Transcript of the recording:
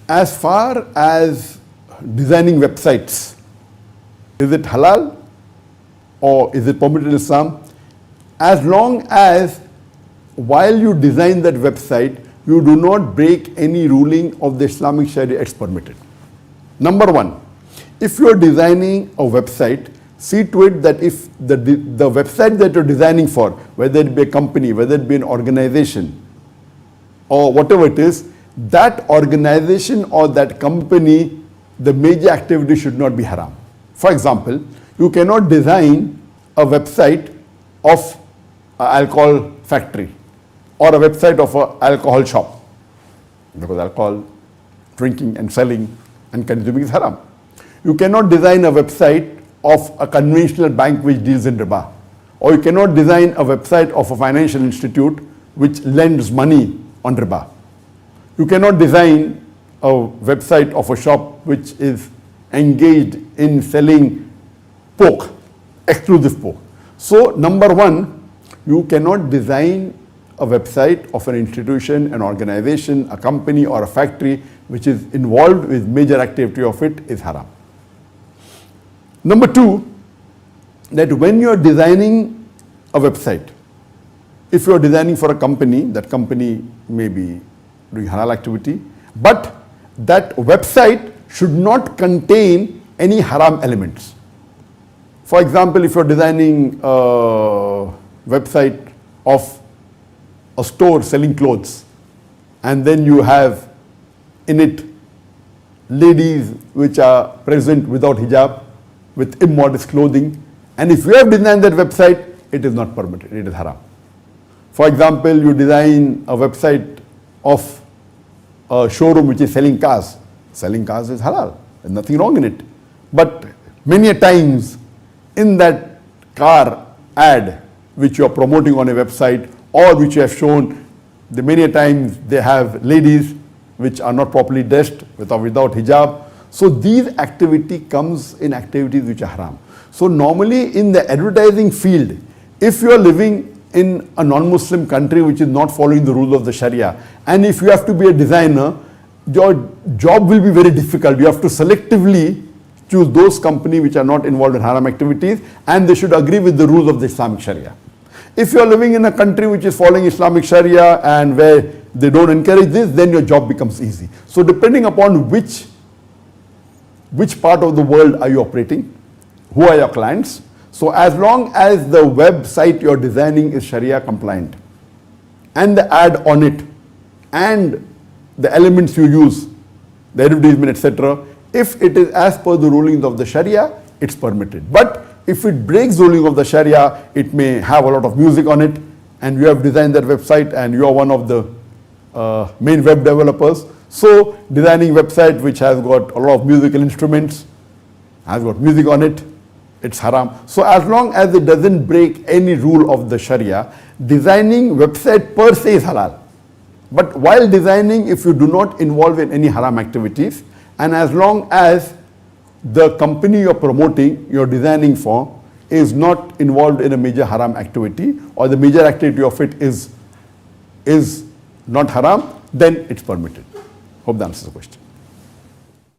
As far as designing websites, is it halal or is it permitted in Islam? As long as while you design that website, you do not break any ruling of the Islamic Sharia, it's permitted. Number one, if you are designing a website, see to it that if the website that you're designing for, whether it be a company, whether it be an organization, or whatever it is, that organization or that company, the major activity should not be haram. For example, you cannot design a website of an alcohol factory or a website of an alcohol shop, because alcohol drinking and selling and consuming is haram. You cannot design a website of a conventional bank which deals in riba, or you cannot design a website of a financial institute which lends money on riba. You cannot design a website of a shop which is engaged in selling pork, exclusive pork. So number one, you cannot design a website of an institution, an organization, a company or a factory which is involved with major activity of it is haram. Number two, that when you are designing a website, if you are designing for a company, that company may be doing halal activity, but that website should not contain any haram elements. For example, if you are designing a website of a store selling clothes, and then you have in it ladies which are present without hijab, with immodest clothing, and if you have designed that website, it is not permitted, it is haram. For example, you design a website of a showroom which is selling cars. Selling cars is halal, there's nothing wrong in it. But many a times in that car ad which you are promoting on a website or which you have shown, many a times they have ladies which are not properly dressed without hijab. So these activity comes in activities which are haram. So normally in the advertising field, if you are living in a non-Muslim country which is not following the rules of the Sharia, and if you have to be a designer, your job will be very difficult. You have to selectively choose those companies which are not involved in haram activities, and they should agree with the rules of the Islamic Sharia. If you are living in a country which is following Islamic Sharia and where they don't encourage this, then your job becomes easy. So depending upon which part of the world are you operating, who are your clients. So as long as the website you're designing is Sharia compliant, and the ad on it, and the elements you use, the advertisement, etc., if it is as per the rulings of the Sharia, it's permitted. But if it breaks the ruling of the Sharia, it may have a lot of music on it, and you have designed that website and you are one of the main web developers. So designing website which has got a lot of musical instruments, has got music on it, it's haram. So as long as it doesn't break any rule of the Sharia, designing website per se is halal. But while designing, if you do not involve in any haram activities, and as long as the company you're promoting, you're designing for, is not involved in a major haram activity, or the major activity of it is not haram, then it's permitted. Hope that answers the question.